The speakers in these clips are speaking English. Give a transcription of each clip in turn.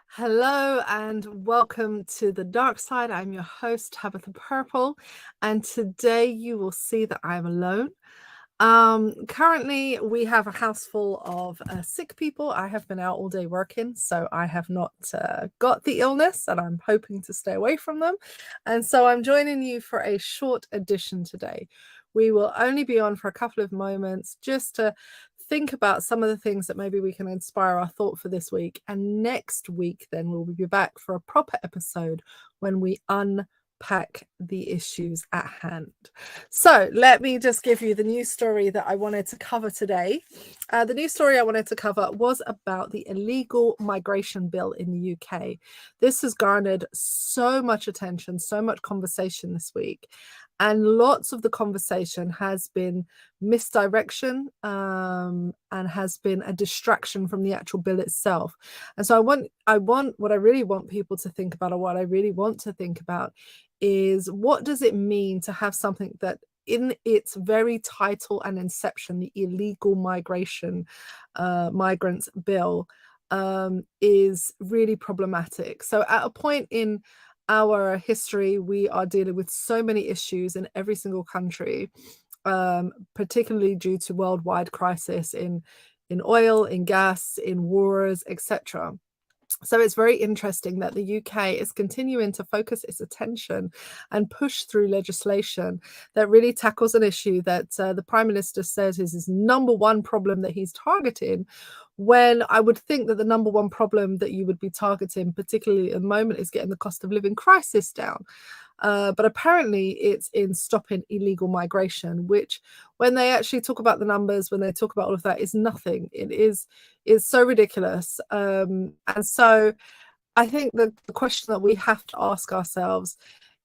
Hello and welcome to the Darkside. I'm your host, Tabitha Purple, and today you will see that I'm alone. Currently, we have a house full of sick people. I have been out all day working, so I have not got the illness, and I'm hoping to stay away from them. And so I'm joining you for a short edition today. We will only be on for a couple of moments just to think about some of the things that maybe we can inspire our thought for this week. And next week, then we'll be back for a proper episode when we unpack the issues at hand. So let me just give you the news story that I wanted to cover today. The news story I wanted to cover was about the illegal migration bill in the UK. This has garnered so much attention, so much conversation this week. And lots of the conversation has been misdirection and has been a distraction from the actual bill itself. And so what I really want people to think about, or what I really want to think about, is what does it mean to have something that in its very title and inception, the illegal migrants bill, is really problematic. So at a point in our history, we are dealing with so many issues in every single country, particularly due to worldwide crisis in oil, in gas, in wars, etc. So it's very interesting that the UK is continuing to focus its attention and push through legislation that really tackles an issue that the Prime Minister says is his number one problem that he's targeting, when I would think that the number one problem that you would be targeting, particularly at the moment, is getting the cost of living crisis down. But apparently it's in stopping illegal migration, which when they actually talk about the numbers, when they talk about all of that, is nothing. It's so ridiculous. And so I think the question that we have to ask ourselves,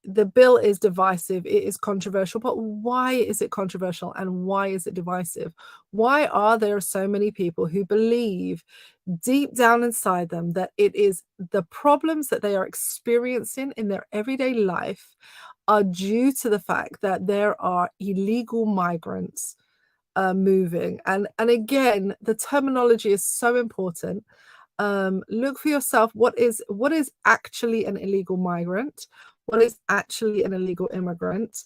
the bill is divisive, it is controversial, but why is it controversial and why is it divisive? Why are there so many people who believe deep down inside them that it is the problems that they are experiencing in their everyday life are due to the fact that there are illegal migrants moving? And again, the terminology is so important. Look for yourself, what is actually an illegal migrant? What is actually an illegal immigrant?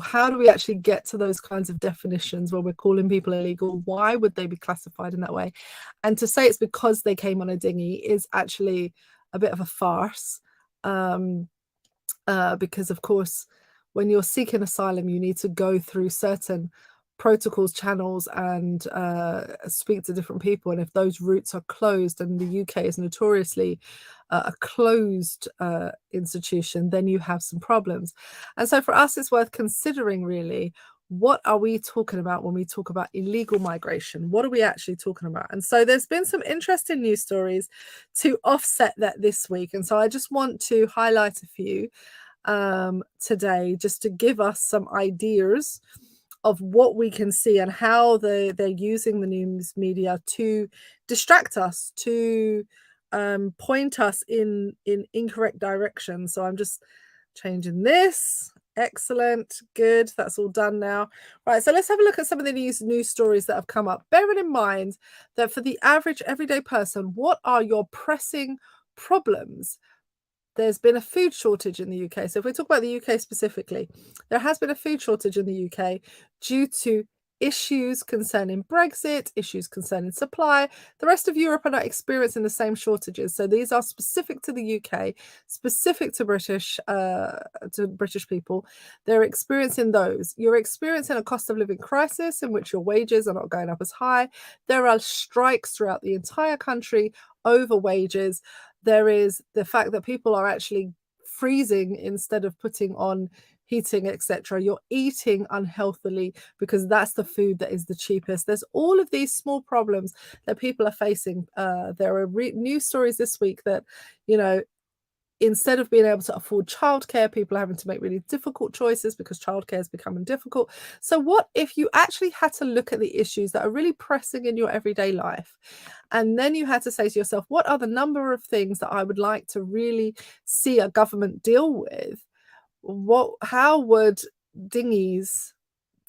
How do we actually get to those kinds of definitions where we're calling people illegal? Why would they be classified in that way? And to say it's because they came on a dinghy is actually a bit of a farce, because of course, when you're seeking asylum, you need to go through certain protocols, channels, and speak to different people. And if those routes are closed, and the UK is notoriously a closed institution, then you have some problems. And so for us, it's worth considering, really, what are we talking about when we talk about illegal migration? What are we actually talking about? And so there's been some interesting news stories to offset that this week. And so I just want to highlight a few today, just to give us some ideas of what we can see and how they're using the news media to distract us, to point us in incorrect directions. So I'm just changing this. Excellent. Good. That's all done now. Right. So let's have a look at some of the news stories that have come up. Bearing in mind that for the average everyday person, what are your pressing problems? There's been a food shortage in the UK. So if we talk about the UK specifically, there has been a food shortage in the UK due to issues concerning Brexit, issues concerning supply. The rest of Europe are not experiencing the same shortages. So these are specific to the UK, specific to British people. They're experiencing those. You're experiencing a cost of living crisis in which your wages are not going up as high. There are strikes throughout the entire country over wages. There is the fact that people are actually freezing instead of putting on heating, etc. You're eating unhealthily because that's the food that is the cheapest. There's all of these small problems that people are facing. There are news stories this week that, instead of being able to afford childcare, people are having to make really difficult choices because childcare is becoming difficult. So what if you actually had to look at the issues that are really pressing in your everyday life, and then you had to say to yourself, what are the number of things that I would like to really see a government deal with? How would dinghies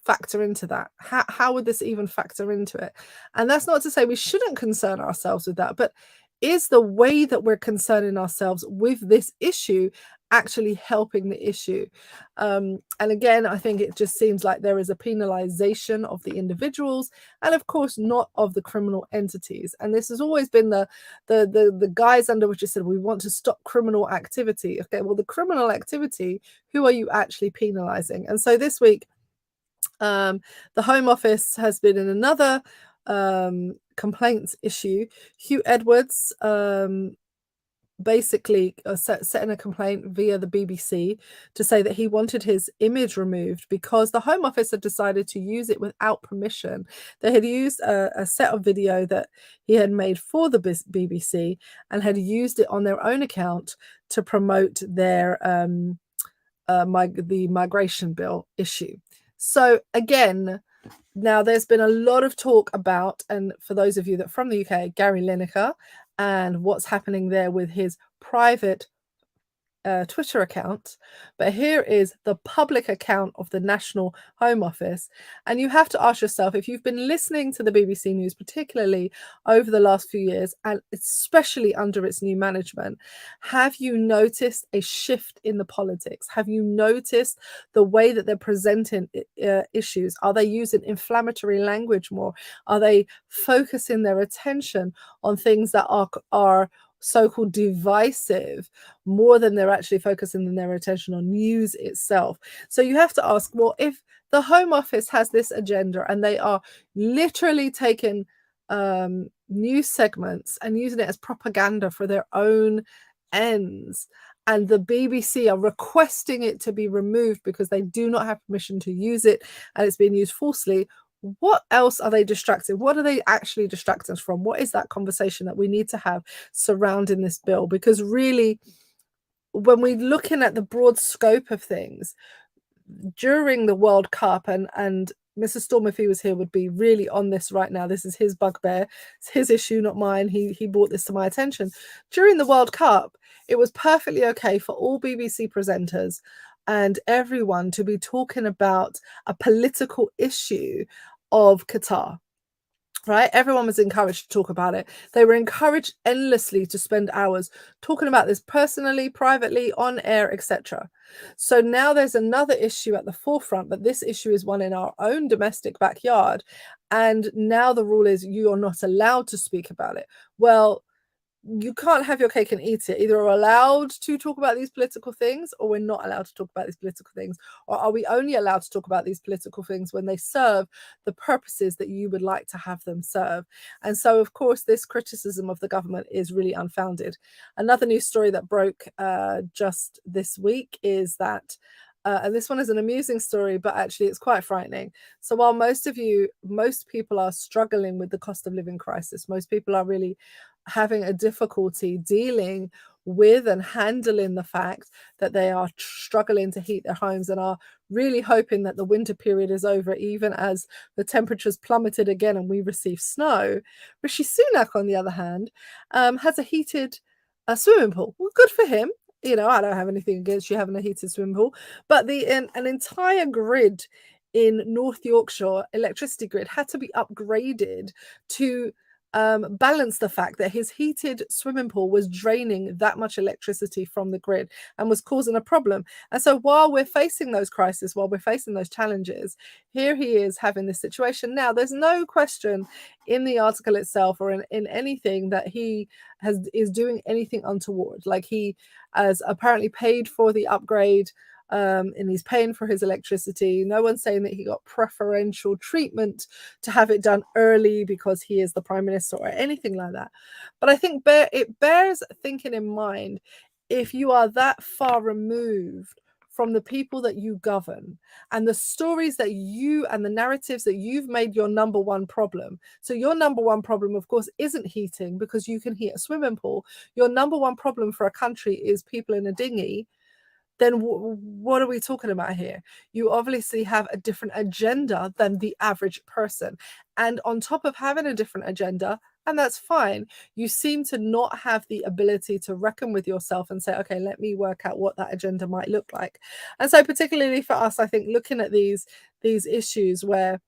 factor into that? How would this even factor into it? And that's not to say we shouldn't concern ourselves with that, but is the way that we're concerning ourselves with this issue actually helping the issue? And again, I think it just seems like there is a penalization of the individuals, and of course not of the criminal entities. And this has always been the guise under which it said we want to stop criminal activity. Okay, well, the criminal activity, who are you actually penalizing? And so this week, the Home Office has been in another complaints issue. Hugh Edwards basically set in a complaint via the BBC to say that he wanted his image removed because the Home Office had decided to use it without permission. They had used a set of video that he had made for the BBC and had used it on their own account to promote their the migration bill issue. So again, now there's been a lot of talk about, and for those of you that are from the UK, Gary Lineker and what's happening there with his private Twitter account, but here is the public account of the National Home Office. And you have to ask yourself, if you've been listening to the BBC News, particularly over the last few years, and especially under its new management, have you noticed a shift in the politics? Have you noticed the way that they're presenting issues? Are they using inflammatory language more? Are they focusing their attention on things that are so-called divisive more than they're actually focusing their attention on news itself? So you have to ask, well, if the Home Office has this agenda and they are literally taking news segments and using it as propaganda for their own ends, and the BBC are requesting it to be removed because they do not have permission to use it and it's being used falsely, what else are they distracted? What are they actually distracting us from? What is that conversation that we need to have surrounding this bill? Because really, when we're looking at the broad scope of things, during the World Cup, and Mr. Storm, if he was here, would be really on this right now. This is his bugbear. It's his issue, not mine. He brought this to my attention. During the World Cup, it was perfectly okay for all BBC presenters and everyone to be talking about a political issue of Qatar, right? Everyone was encouraged to talk about it. They were encouraged endlessly to spend hours talking about this personally, privately, on air, etc. So now there's another issue at the forefront, but this issue is one in our own domestic backyard. And now the rule is you are not allowed to speak about it. Well, you can't have your cake and eat it. Either we're allowed to talk about these political things or we're not allowed to talk about these political things. Or are we only allowed to talk about these political things when they serve the purposes that you would like to have them serve? And so, of course, this criticism of the government is really unfounded. Another news story that broke just this week is that and this one is an amusing story, but actually it's quite frightening. So while most people are struggling with the cost of living crisis, most people are really having a difficulty dealing with and handling the fact that they are struggling to heat their homes and are really hoping that the winter period is over, even as the temperatures plummeted again and we receive snow. Rishi Sunak, on the other hand, has a heated swimming pool. Well, good for him. You know, I don't have anything against you having a heated swimming pool, but an entire grid in North Yorkshire, electricity grid, had to be upgraded to balance the fact that his heated swimming pool was draining that much electricity from the grid and was causing a problem. And so while we're facing those crises, while we're facing those challenges, here he is having this situation. Now, there's no question in the article itself or in anything that he is doing anything untoward. Like, he has apparently paid for the upgrade, and he's paying for his electricity. No one's saying that he got preferential treatment to have it done early because he is the prime minister or anything like that. But I think it bears thinking in mind, if you are that far removed from the people that you govern and the stories that you and the narratives that you've made your number one problem. So your number one problem, of course, isn't heating, because you can heat a swimming pool. Your number one problem for a country is people in a dinghy. Then what are we talking about here? You obviously have a different agenda than the average person. And on top of having a different agenda, and that's fine, you seem to not have the ability to reckon with yourself and say, okay, let me work out what that agenda might look like. And so particularly for us, I think looking at these issues where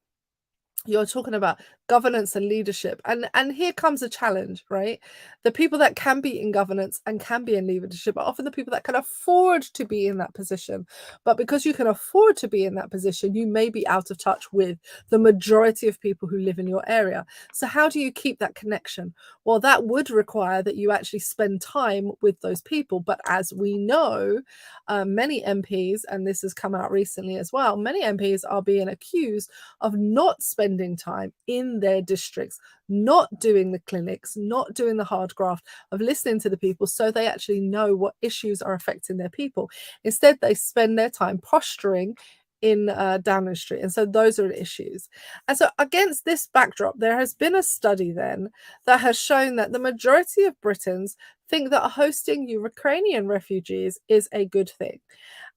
you're talking about governance and leadership. And here comes a challenge, right? The people that can be in governance and can be in leadership are often the people that can afford to be in that position. But because you can afford to be in that position, you may be out of touch with the majority of people who live in your area. So how do you keep that connection? Well, that would require that you actually spend time with those people. But as we know, many MPs, and this has come out recently as well, many MPs are being accused of not spending time in their districts, not doing the clinics, not doing the hard graft of listening to the people so they actually know what issues are affecting their people. Instead, they spend their time posturing in Downing Street. And so those are the issues. And so against this backdrop, there has been a study then that has shown that the majority of Britons think that hosting Ukrainian refugees is a good thing.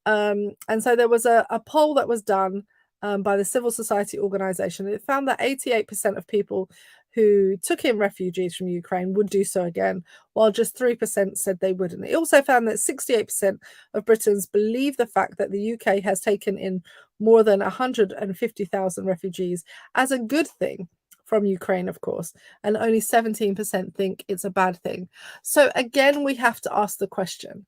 And so there was a poll that was done by the civil society organization. It found that 88% of people who took in refugees from Ukraine would do so again, while just 3% said they wouldn't. It also found that 68% of Britons believe the fact that the UK has taken in more than 150,000 refugees as a good thing from Ukraine, of course, and only 17% think it's a bad thing. So again, we have to ask the question,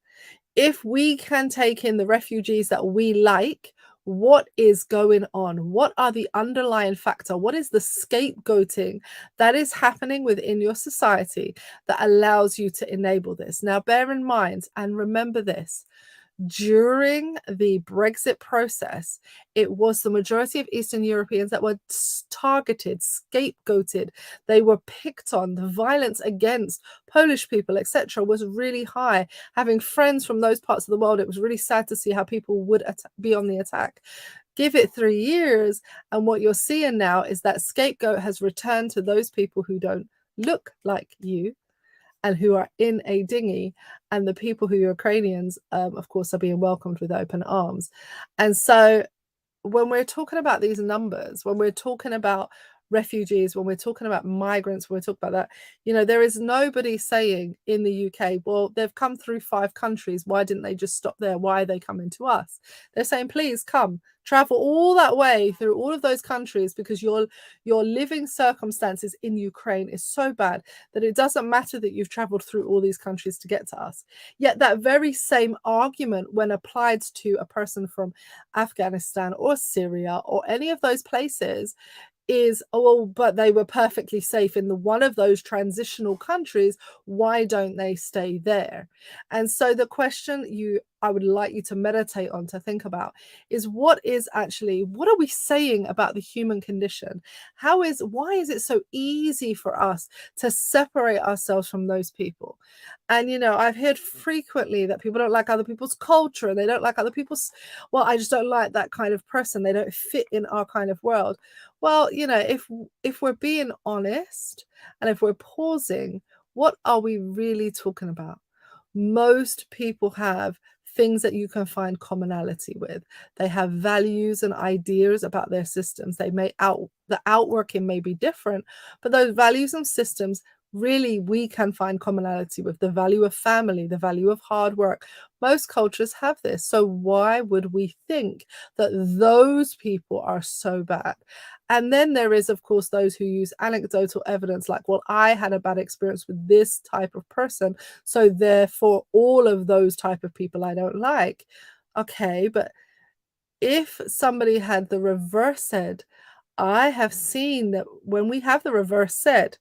if we can take in the refugees that we like, what is going on? What are the underlying factor? What is the scapegoating that is happening within your society that allows you to enable this? Now, bear in mind and remember this. During the Brexit process, it was the majority of Eastern Europeans that were targeted, scapegoated. They were picked on. The violence against Polish people, etc., was really high. Having friends from those parts of the world, it was really sad to see how people would be on the attack. Give it 3 years, and what you're seeing now is that scapegoat has returned to those people who don't look like you and who are in a dinghy, and the people who are Ukrainians, of course, are being welcomed with open arms. And so when we're talking about these numbers, when we're talking about refugees, when we're talking about migrants, when we talk about that, you know, there is nobody saying in the UK, well, they've come through 5 countries. Why didn't they just stop there? Why are they coming to us? They're saying, please come, travel all that way through all of those countries, because your living circumstances in Ukraine is so bad that it doesn't matter that you've traveled through all these countries to get to us. Yet that very same argument, when applied to a person from Afghanistan or Syria or any of those places, is, oh, but they were perfectly safe in one of those transitional countries. Why don't they stay there? And so the question I would like you to meditate on, to think about, is what are we saying about the human condition? Why is it so easy for us to separate ourselves from those people? And, you know, I've heard frequently that people don't like other people's culture, and they don't like other people's, well, I just don't like that kind of person. They don't fit in our kind of world. Well, you know, if we're being honest and if we're pausing, what are we really talking about? Most people have things that you can find commonality with. They have values and ideas about their systems. The outworking may be different, but those values and systems, really, we can find commonality with. The value of family, the value of hard work. Most cultures have this. So why would we think that those people are so bad? And then there is, of course, those who use anecdotal evidence like, well, I had a bad experience with this type of person, so therefore all of those type of people I don't like. Okay, but if somebody had the reverse said, I have seen that when we have the reverse said,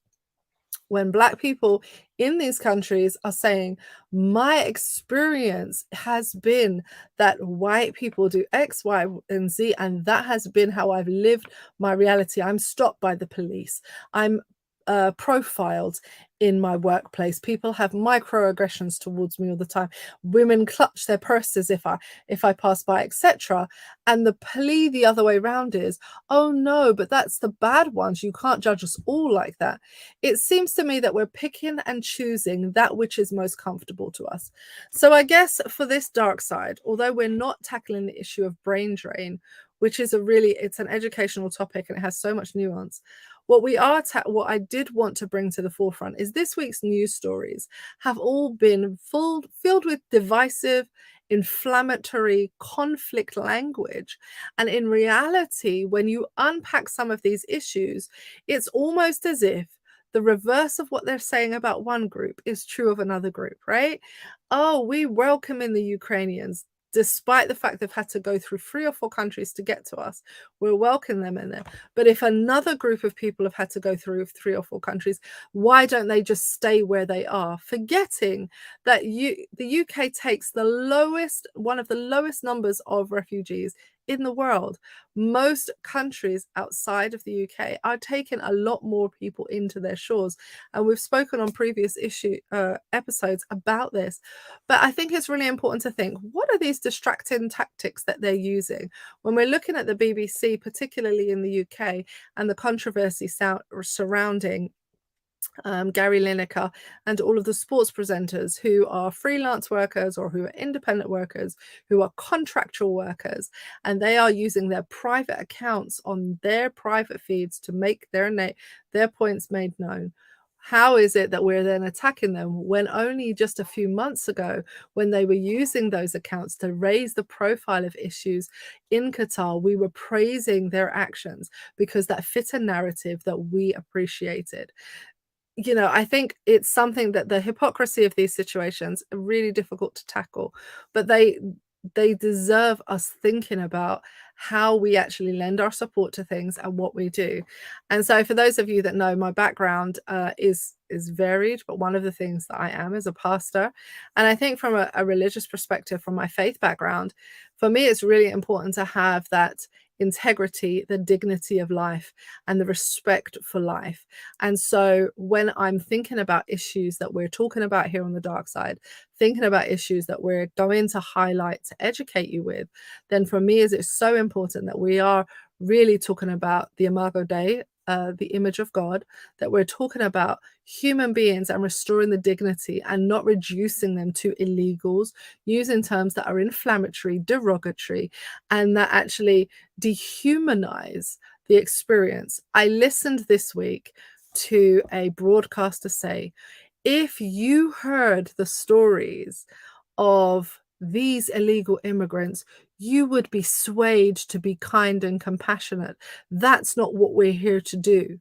when Black people in these countries are saying, my experience has been that white people do X, Y, and Z, and that has been how I've lived my reality. I'm stopped by the police. I'm profiled in my workplace. People have microaggressions towards me all the time. Women clutch their purses if I pass by, etc. And the plea the other way around is, oh no, but that's the bad ones. You can't judge us all like that. It seems to me that we're picking and choosing that which is most comfortable to us. So I guess for this dark side, although we're not tackling the issue of brain drain, which is it's an educational topic and it has so much nuance. What I did want to bring to the forefront is this week's news stories have all been filled with divisive, inflammatory conflict language. And in reality, when you unpack some of these issues, it's almost as if the reverse of what they're saying about one group is true of another group, right? Oh, we welcome in the Ukrainians. Despite the fact they've had to go through 3 or 4 countries to get to us, we're welcoming them in there. But if another group of people have had to go through 3 or 4 countries, why don't they just stay where they are? Forgetting that the UK takes one of the lowest numbers of refugees in the world. Most countries outside of the UK are taking a lot more people into their shores. And we've spoken on previous episodes about this. But I think it's really important to think, what are these distracting tactics that they're using? When we're looking at the BBC, particularly in the UK, and the controversy surrounding Gary Lineker and all of the sports presenters who are freelance workers or who are independent workers, who are contractual workers, and they are using their private accounts on their private feeds to make their points made known. How is it that we're then attacking them when only just a few months ago, when they were using those accounts to raise the profile of issues in Qatar, we were praising their actions because that fit a narrative that we appreciated? I think it's something that the hypocrisy of these situations are really difficult to tackle, but they deserve us thinking about how we actually lend our support to things and what we do. And so for those of you that know, my background is varied, but one of the things that I am is a pastor. And I think from a religious perspective, from my faith background, for me, it's really important to have that integrity, the dignity of life, and the respect for life. And so when I'm thinking about issues that we're talking about here on the dark side, thinking about issues that we're going to highlight to educate you with, then for me, it's so important that we are really talking about the Imago Dei, the image of God, that we're talking about human beings and restoring the dignity and not reducing them to illegals, using terms that are inflammatory, derogatory, and that actually dehumanize the experience. I listened this week to a broadcaster say, if you heard the stories of these illegal immigrants, you would be swayed to be kind and compassionate. That's not what we're here to do.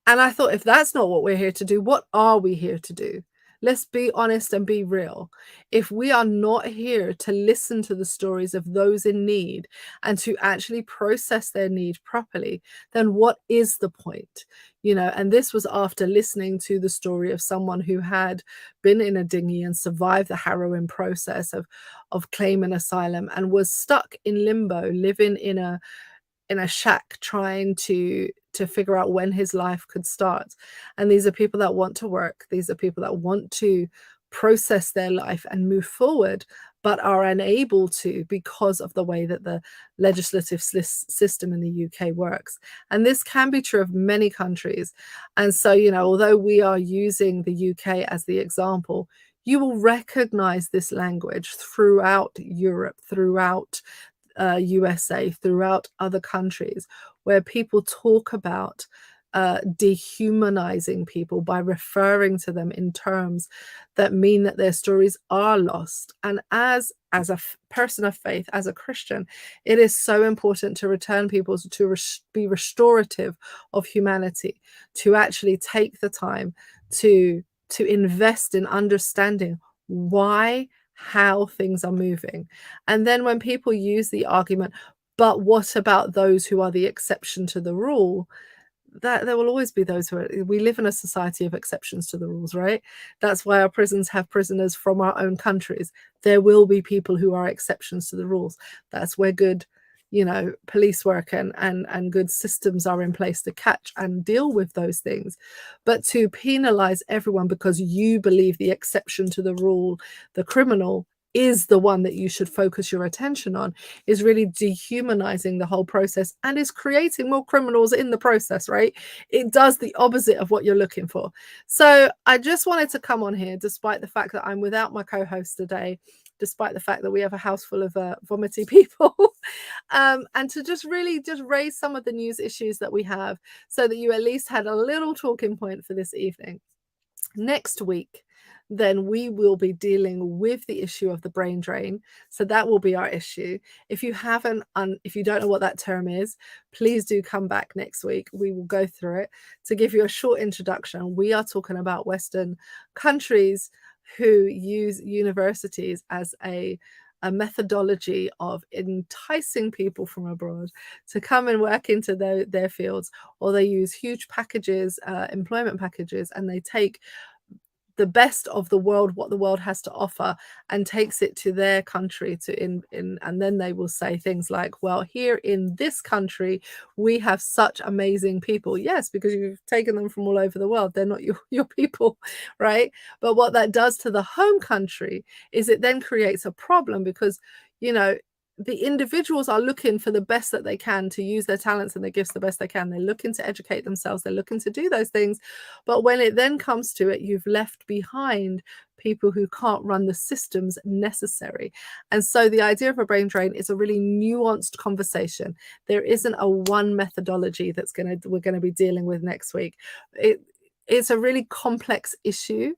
And I thought, if that's not what we're here to do, what are we here to do? Let's be honest and be real. If we are not here to listen to the stories of those in need and to actually process their need properly, then what is the point? And this was after listening to the story of someone who had been in a dinghy and survived the harrowing process of claiming asylum and was stuck in limbo, living in a shack, trying to figure out when his life could start. And these are people that want to work. These are people that want to process their life and move forward, but are unable to because of the way that the legislative system in the UK works. And this can be true of many countries. And so, although we are using the UK as the example, you will recognize this language throughout Europe, throughout USA, throughout other countries, where people talk about dehumanizing people by referring to them in terms that mean that their stories are lost. And as a person of faith, as a Christian, it is so important to return people to be restorative of humanity, to actually take the time to invest in understanding why, how things are moving. And then when people use the argument, but what about those who are the exception to the rule? That there will always be those we live in a society of exceptions to the rules, right? That's why our prisons have prisoners from our own countries. There will be people who are exceptions to the rules. That's where good police work and good systems are in place to catch and deal with those things. But to penalize everyone because you believe the exception to the rule, the criminal, is the one that you should focus your attention on, is really dehumanizing the whole process and is creating more criminals in the process, right? It does the opposite of what you're looking for. So I just wanted to come on here, despite the fact that I'm without my co-host today, despite the fact that we have a house full of vomity people, and to just really just raise some of the news issues that we have so that you at least had a little talking point for this evening. Next week, then we will be dealing with the issue of the brain drain. So that will be our issue. If you if you don't know what that term is, please do come back next week. We will go through it. To give you a short introduction, we are talking about Western countries who use universities as a methodology of enticing people from abroad to come and work into their fields, or they use huge packages, employment packages, and they take the best of the world, what the world has to offer, and takes it to their country and then they will say things like, well, here in this country we have such amazing people. Yes, because you've taken them from all over the world. They're not your people, right? But what that does to the home country is it then creates a problem, because the individuals are looking for the best that they can to use their talents and their gifts the best they can. They're looking to educate themselves. They're looking to do those things. But when it then comes to it, you've left behind people who can't run the systems necessary. And so the idea of a brain drain is a really nuanced conversation. There isn't a one methodology we're going to be dealing with next week. It's a really complex issue,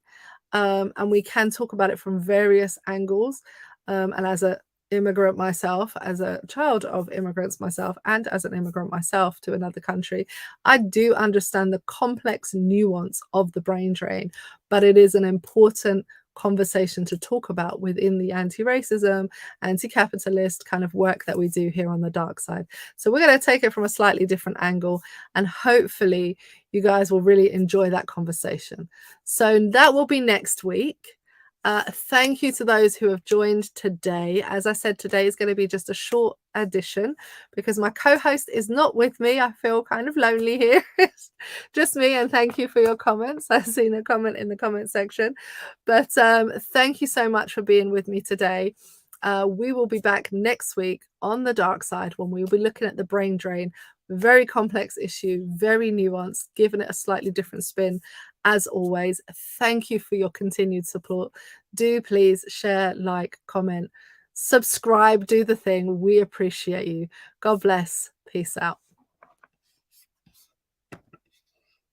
and we can talk about it from various angles. And as a immigrant myself, as a child of immigrants myself, and as an immigrant myself to another country, I do understand the complex nuance of the brain drain, but it is an important conversation to talk about within the anti-racism, anti-capitalist kind of work that we do here on the dark side. So we're going to take it from a slightly different angle, and hopefully you guys will really enjoy that conversation. So that will be next week. Thank you to those who have joined today. As I said, today is going to be just a short edition because my co-host is not with me. I feel kind of lonely here. It's just me, and thank you for your comments. I've seen a comment in the comment section. But thank you so much for being with me today. We will be back next week on the dark side when we will be looking at the brain drain. Very complex issue, very nuanced, giving it a slightly different spin. As always, thank you for your continued support. Do please share, like, comment, subscribe, do the thing. We appreciate you. God bless. Peace out.